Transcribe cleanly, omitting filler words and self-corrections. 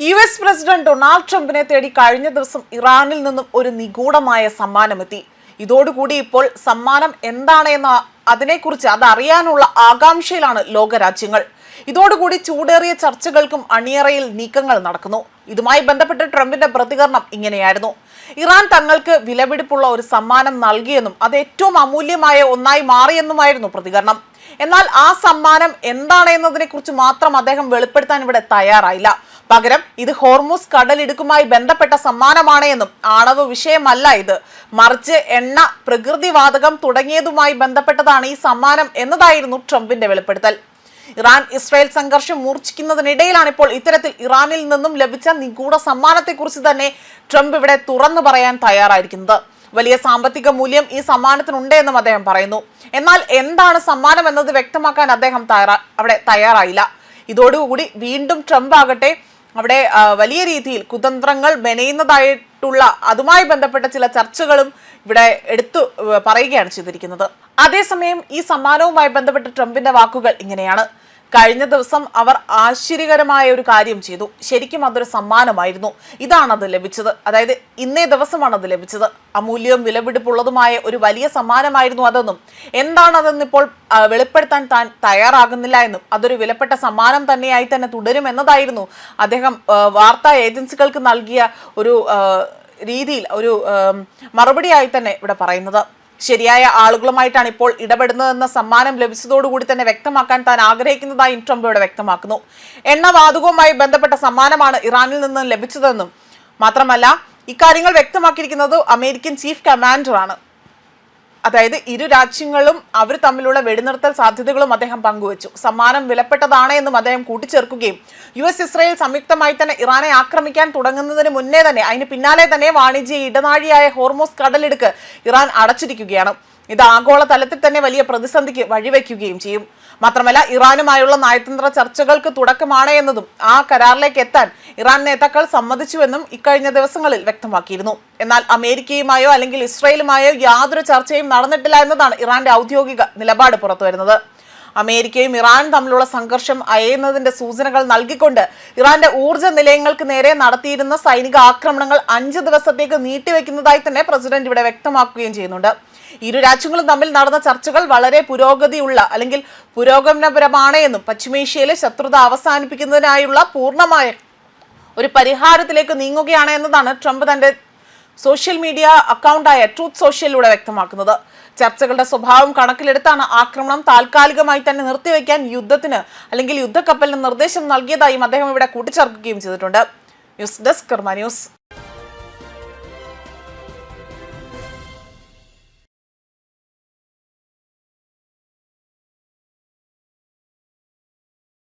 US president Donald ട്രംപിനെ തേടി കഴിഞ്ഞ ദിവസം ഇറാനിൽ നിന്നും ഒരു നിഗൂഢമായ സമ്മാനമെത്തി. ഇതോടുകൂടി ഇപ്പോൾ സമ്മാനം എന്താണെന്ന് അതിനെക്കുറിച്ച് അതറിയാനുള്ള ആകാംക്ഷയിലാണ് ലോകരാജ്യങ്ങൾ. ഇതോടുകൂടി ചൂടേറിയ ചർച്ചകൾക്കും അണിയറയിൽ നീക്കങ്ങൾ നടക്കുന്നു. ഇതുമായി ബന്ധപ്പെട്ട് ട്രംപിന്റെ പ്രതികരണം ഇങ്ങനെയായിരുന്നു: ഇറാൻ തങ്ങൾക്ക് വിലപിടിപ്പുള്ള ഒരു സമ്മാനം നൽകിയെന്നും അത് ഏറ്റവും അമൂല്യമായ ഒന്നായി മാറിയെന്നുമായിരുന്നു പ്രതികരണം. എന്നാൽ ആ സമ്മാനം എന്താണ് എന്നതിനെ കുറിച്ച് മാത്രം അദ്ദേഹം വെളിപ്പെടുത്താൻ ഇവിടെ തയ്യാറായില്ല. പകരം ഇത് ഹോർമുസ് കടലിടുക്കുമായി ബന്ധപ്പെട്ട സമ്മാനമാണ് എന്നും ആണവ വിഷയമല്ല ഇത്, മറിച്ച് എണ്ണ, പ്രകൃതിവാതകം തുടങ്ങിയതുമായി ബന്ധപ്പെട്ടതാണ് ഈ സമ്മാനം എന്നതായിരുന്നു ട്രംപിന്റെ വെളിപ്പെടുത്തൽ. ഇറാൻ ഇസ്രായേൽ സംഘർഷം മൂർച്ഛിക്കുന്നതിനിടയിലാണ് ഇപ്പോൾ ഇത്തരത്തിൽ ഇറാനിൽ നിന്നും ലഭിച്ച നിഗൂഢ സമ്മാനത്തെക്കുറിച്ച് തന്നെ ട്രംപ് ഇവിടെ തുറന്നു പറയാൻ തയ്യാറായിരിക്കുന്നത്. വലിയ സാമ്പത്തിക മൂല്യം ഈ സമ്മാനത്തിനുണ്ട് എന്നും അദ്ദേഹം പറയുന്നു. എന്നാൽ എന്താണ് സമ്മാനം എന്നത് വ്യക്തമാക്കാൻ അദ്ദേഹം തയ്യാറായില്ല. ഇതോടുകൂടി വീണ്ടും ട്രംപ് ആകട്ടെ അവിടെ വലിയ രീതിയിൽ കുതന്ത്രങ്ങൾ മെനയുന്നതായിട്ടുള്ള അതുമായി ബന്ധപ്പെട്ട ചില ചർച്ചകളും ഇവിടെ എടുത്തു പറയുകയാണ് ചെയ്തിരിക്കുന്നത്. അതേസമയം ഈ സമ്മാനവുമായി ബന്ധപ്പെട്ട ട്രംപിന്റെ വാക്കുകൾ ഇങ്ങനെയാണ്: കഴിഞ്ഞ ദിവസം അവർ ആശ്ചര്യകരമായ ഒരു കാര്യം ചെയ്തു. ശരിക്കും അതൊരു സമ്മാനമായിരുന്നു. ഇതാണത് ലഭിച്ചത്, അതായത് ഇന്നേ ദിവസമാണ് അത് ലഭിച്ചത്. അമൂല്യവും വിലപിടിപ്പുള്ളതുമായ ഒരു വലിയ സമ്മാനമായിരുന്നു അതെന്നും എന്താണതെന്ന് ഇപ്പോൾ വെളിപ്പെടുത്താൻ താൻ തയ്യാറാകുന്നില്ല എന്നും അതൊരു വിലപ്പെട്ട സമ്മാനം തന്നെയായി തന്നെ തുടരുമെന്നതായിരുന്നു അദ്ദേഹം വാർത്താ ഏജൻസികൾക്ക് നൽകിയ ഒരു രീതിയിൽ ഒരു മറുപടിയായി തന്നെ ഇവിടെ പറയുന്നത്. ശരിയായ ആളുകളുമായിട്ടാണ് ഇപ്പോൾ ഇടപെടുന്നതെന്ന സമ്മാനം ലഭിച്ചതോടുകൂടി തന്നെ വ്യക്തമാക്കാൻ താൻ ആഗ്രഹിക്കുന്നതായി ട്രംപ് ഇവിടെ വ്യക്തമാക്കുന്നു. എണ്ണവാതകവുമായി ബന്ധപ്പെട്ട സമ്മാനമാണ് ഇറാനിൽ നിന്ന് ലഭിച്ചതെന്നും മാത്രമല്ല ഇക്കാര്യങ്ങൾ വ്യക്തമാക്കിയിരിക്കുന്നത് അമേരിക്കൻ ചീഫ് കമാൻഡറാണ്. അതായത് ഇരു രാജ്യങ്ങളും അവർ തമ്മിലുള്ള വെടിനിർത്തൽ സാധ്യതകളും അദ്ദേഹം പങ്കുവച്ചു. സമ്മാനം വിലപ്പെട്ടതാണ് എന്നും അദ്ദേഹം കൂട്ടിച്ചേർക്കുകയും യുഎസ് ഇസ്രായേൽ സംയുക്തമായി തന്നെ ഇറാനെ ആക്രമിക്കാൻ തുടങ്ങുന്നതിന് മുന്നേ തന്നെ അതിന് പിന്നാലെ തന്നെ വാണിജ്യ ഇടനാഴിയായ ഹോർമുസ് കടലിടുക്ക് ഇറാൻ അടച്ചിരിക്കുകയാണ്. ഇത് ആഗോള തലത്തിൽ തന്നെ വലിയ പ്രതിസന്ധിക്ക് വഴിവെക്കുകയും ചെയ്യും. മാത്രമല്ല ഇറാനുമായുള്ള നയതന്ത്ര ചർച്ചകൾക്ക് തുടക്കമാണ് എന്നതും ആ കരാറിലേക്ക് എത്താൻ ഇറാൻ നേതാക്കൾ സമ്മതിച്ചുവെന്നും ഇക്കഴിഞ്ഞ ദിവസങ്ങളിൽ വ്യക്തമാക്കിയിരുന്നു. എന്നാൽ അമേരിക്കയുമായോ അല്ലെങ്കിൽ ഇസ്രായേലുമായോ യാതൊരു ചർച്ചയും നടന്നിട്ടില്ല എന്നതാണ് ഇറാന്റെ ഔദ്യോഗിക നിലപാട് പുറത്തുവരുന്നത്. അമേരിക്കയും ഇറാനും തമ്മിലുള്ള സംഘർഷം അയയുന്നതിന്റെ സൂചനകൾ നൽകിക്കൊണ്ട് ഇറാന്റെ ഊർജ്ജ നിലയങ്ങൾക്ക് നേരെ നടത്തിയിരുന്ന സൈനിക ആക്രമണങ്ങൾ 5 ദിവസത്തേക്ക് നീട്ടിവെക്കുന്നതായി തന്നെ പ്രസിഡന്റ് ഇവിടെ വ്യക്തമാക്കുകയും ചെയ്യുന്നുണ്ട്. ഇരു രാജ്യങ്ങളും തമ്മിൽ നടന്ന ചർച്ചകൾ വളരെ പുരോഗതിയുള്ള അല്ലെങ്കിൽ പുരോഗമനപരമാണ് എന്നും പശ്ചിമേഷ്യയിലെ ശത്രുത അവസാനിപ്പിക്കുന്നതിനായുള്ള പൂർണ്ണമായ ഒരു പരിഹാരത്തിലേക്ക് നീങ്ങുകയാണ് എന്നതാണ് ട്രംപ് തന്റെ സോഷ്യൽ മീഡിയ അക്കൗണ്ടായ ട്രൂത്ത് സോഷ്യലിലൂടെ വ്യക്തമാക്കുന്നത്. ചർച്ചകളുടെ സ്വഭാവം കണക്കിലെടുത്താണ് ആക്രമണം താൽക്കാലികമായി തന്നെ നിർത്തിവെക്കാൻ യുദ്ധത്തിന് അല്ലെങ്കിൽ യുദ്ധക്കപ്പലിന് നിർദ്ദേശം നൽകിയതായും അദ്ദേഹം ഇവിടെ കൂട്ടിച്ചേർക്കുകയും ചെയ്തിട്ടുണ്ട്. ന്യൂസ് ഡെസ്ക് കർമ്മ ന്യൂസ്.